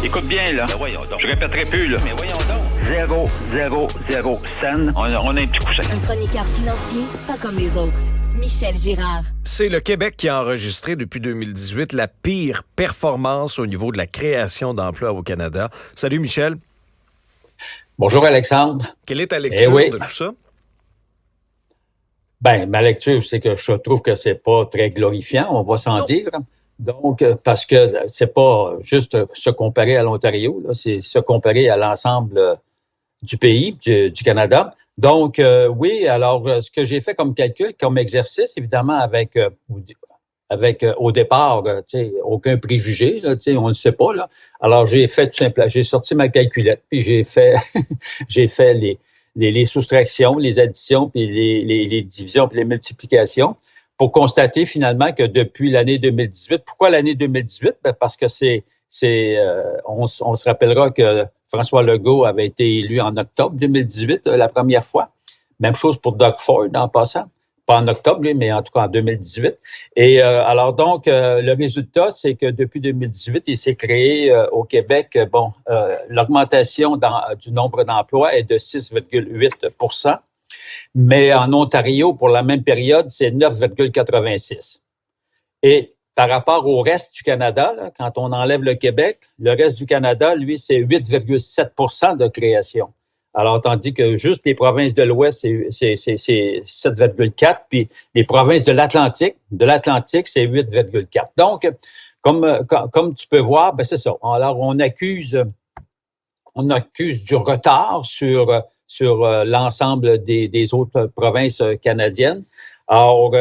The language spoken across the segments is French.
Écoute bien, là. Ben voyons donc. Je répéterai plus, là. Mais voyons donc. 0, scène. On a un petit coussin. Un chroniqueur financier, pas comme les autres. Michel Girard. C'est le Québec qui a enregistré depuis 2018 la pire performance au niveau de la création d'emplois au Canada. Salut Michel. Bonjour Alexandre. Quelle est ta lecture de tout ça? Ben, ma lecture, c'est que je trouve que c'est pas très glorifiant, on va s'en dire. Donc, parce que c'est pas juste se comparer à l'Ontario, là, c'est se comparer à l'ensemble du pays, du Canada. Donc, oui, alors, ce que j'ai fait comme calcul, comme exercice, évidemment, avec au départ, tu sais, aucun préjugé, là, tu sais, on ne le sait pas, là. Alors, j'ai fait tout simplement, j'ai sorti ma calculette, puis j'ai fait, j'ai fait les soustractions, les additions, puis les divisions, puis les multiplications, pour constater finalement que depuis l'année 2018, pourquoi l'année 2018? Ben parce que on se rappellera que François Legault avait été élu en octobre 2018, la première fois. Même chose pour Doug Ford en passant. Pas en octobre, lui, mais en tout cas en 2018. Et alors donc, le résultat, c'est que depuis 2018, il s'est créé au Québec, l'augmentation du nombre d'emplois est de 6,8 %. Mais en Ontario, pour la même période, c'est 9,86 %. Et par rapport au reste du Canada, là, quand on enlève le Québec, le reste du Canada, lui, c'est 8,7 % de création. Alors, tandis que juste les provinces de l'Ouest, c'est 7,4, puis les provinces de l'Atlantique, c'est 8,4. Donc, comme tu peux voir, ben c'est ça. Alors, on accuse du retard sur l'ensemble des autres provinces canadiennes. Alors,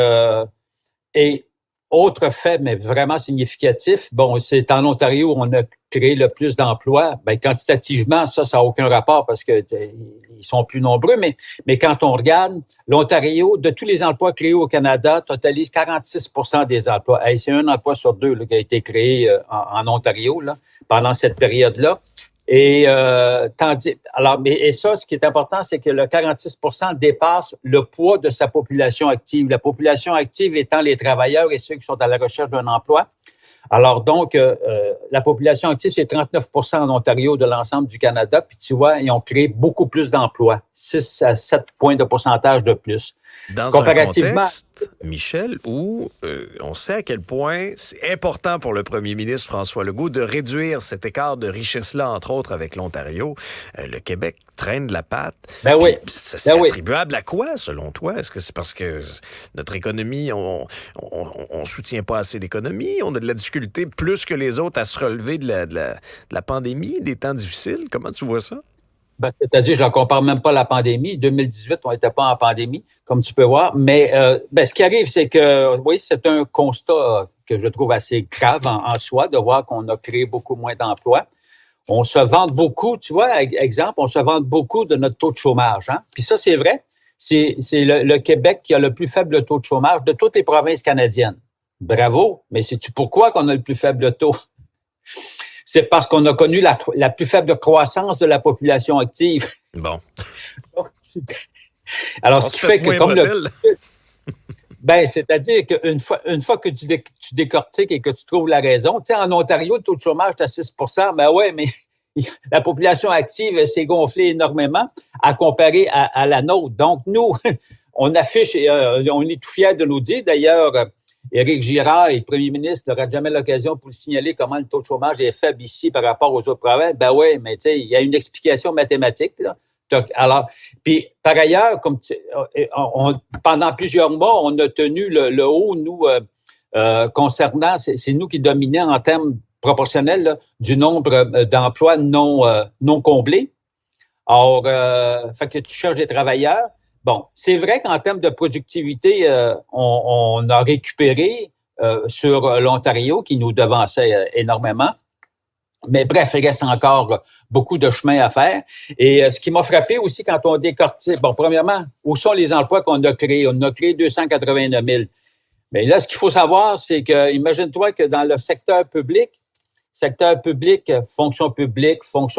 et autre fait, mais vraiment significatif, bon, c'est en Ontario où on a créé le plus d'emplois. Ben, quantitativement, ça n'a aucun rapport parce que ils sont plus nombreux, mais quand on regarde, l'Ontario, de tous les emplois créés au Canada, totalise 46 % des emplois. Hey, c'est un emploi sur deux là, qui a été créé en Ontario là, pendant cette période-là. Et ça, ce qui est important, c'est que le 46 % dépasse le poids de sa population active. La population active étant les travailleurs et ceux qui sont à la recherche d'un emploi. Alors donc, la population active, c'est 39 % en Ontario de l'ensemble du Canada. Puis tu vois, ils ont créé beaucoup plus d'emplois, 6 à 7 points de pourcentage de plus. Dans un contexte, Michel, où on sait à quel point c'est important pour le premier ministre François Legault de réduire cet écart de richesse-là, entre autres avec l'Ontario. Le Québec traîne de la patte. Ben oui. C'est attribuable à quoi, selon toi? Est-ce que c'est parce que notre économie, on soutient pas assez l'économie? On a de la difficulté plus que les autres à se relever de la pandémie, des temps difficiles? Comment tu vois ça? Ben, c'est-à-dire, je ne compare même pas à la pandémie. 2018, on n'était pas en pandémie, comme tu peux voir. Mais ce qui arrive, c'est que, oui, c'est un constat que je trouve assez grave en soi, de voir qu'on a créé beaucoup moins d'emplois. On se vante beaucoup, tu vois, exemple, on se vante beaucoup de notre taux de chômage. Hein? Puis ça, c'est vrai. C'est le Québec qui a le plus faible taux de chômage de toutes les provinces canadiennes. Bravo, mais sais-tu pourquoi qu'on a le plus faible taux? C'est parce qu'on a connu la plus faible croissance de la population active. Bon. Alors, ce qui fait que comme c'est-à-dire qu'une fois que tu décortiques et que tu trouves la raison, tu sais, en Ontario, le taux de chômage est à 6 %, ben ouais, mais la population active s'est gonflée énormément à comparer à la nôtre. Donc, nous, on affiche, on est tout fiers de nous dire, d'ailleurs, Éric Girard, le premier ministre, n'aura jamais l'occasion pour le signaler comment le taux de chômage est faible ici par rapport aux autres provinces. Ben oui, mais tu sais, il y a une explication mathématique, là. Alors, puis par ailleurs, pendant plusieurs mois, on a tenu le haut, nous, concernant, c'est nous qui dominions en termes proportionnels là, du nombre d'emplois non comblés. Or, fait que tu cherches des travailleurs. Bon, c'est vrai qu'en termes de productivité, on a récupéré sur l'Ontario qui nous devançait énormément. Mais bref, il reste encore beaucoup de chemin à faire. Et ce qui m'a frappé aussi quand on décortique, bon, premièrement, où sont les emplois qu'on a créés? On a créé 289 000. Mais là, ce qu'il faut savoir, c'est que, imagine-toi que dans le secteur public, fonction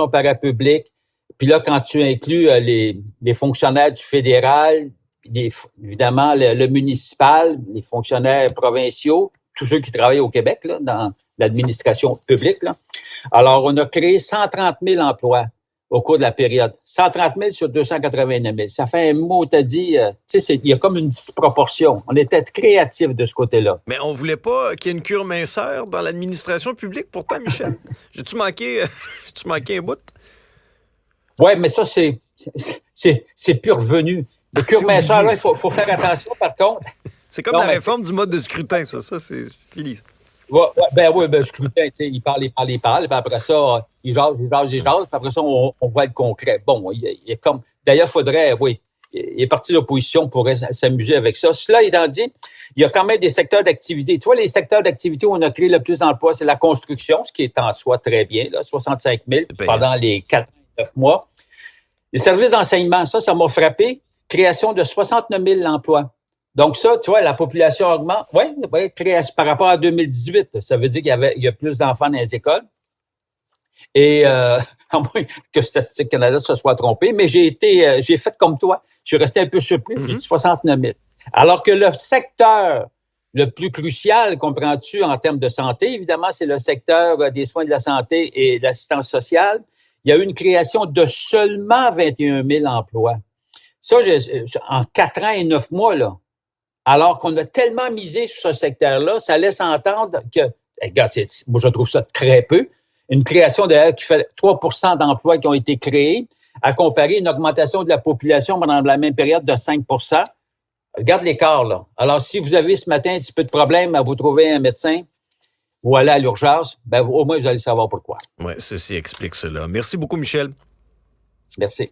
parapublique, puis là, quand tu inclus les fonctionnaires du fédéral, évidemment le municipal, les fonctionnaires provinciaux, tous ceux qui travaillent au Québec, là, dans l'administration publique. Là. Alors, on a créé 130 000 emplois au cours de la période. 130 000 sur 289 000. Ça fait un mot, t'as dit, tu sais, il y a comme une disproportion. On était créatifs de ce côté-là. Mais on voulait pas qu'il y ait une cure minceur dans l'administration publique, pourtant, Michel. J'ai-tu manqué un bout? Oui, mais ça, c'est plus revenu. Le cure minceur, là, il faut faire attention, par contre. C'est comme la réforme du mode de scrutin, ça. Ça, c'est fini. Ben, scrutin, tu sais, il parle, puis après ça, il jase, puis après ça, on voit le concret. Bon, il est comme... D'ailleurs, les partis d'opposition pourraient s'amuser avec ça. Cela étant dit, il y a quand même des secteurs d'activité. Tu vois, les secteurs d'activité où on a créé le plus d'emplois, c'est la construction, ce qui est en soi très bien, là, 65 000 pendant les 9 mois. Les services d'enseignement, ça m'a frappé. Création de 69 000 emplois. Donc ça, tu vois, la population augmente. Oui, par rapport à 2018, ça veut dire qu'il y a plus d'enfants dans les écoles. Et à moins que Statistique Canada se soit trompé, mais j'ai fait comme toi. Je suis resté un peu surpris. J'ai dit 69 000. Alors que le secteur le plus crucial, comprends-tu, en termes de santé, évidemment, c'est le secteur des soins de la santé et de l'assistance sociale. Il y a eu une création de seulement 21 000 emplois. Ça, en 4 ans et 9 mois, là. Alors qu'on a tellement misé sur ce secteur-là, ça laisse entendre que, regarde, moi, je trouve ça très peu. Une création d'ailleurs qui fait 3 % d'emplois qui ont été créés, à comparer une augmentation de la population pendant la même période de 5 %. Regarde l'écart, là. Alors, si vous avez ce matin un petit peu de problème à vous trouver un médecin ou aller à l'urgence, ben, au moins, vous allez savoir pourquoi. Oui, ceci explique cela. Merci beaucoup, Michel. Merci.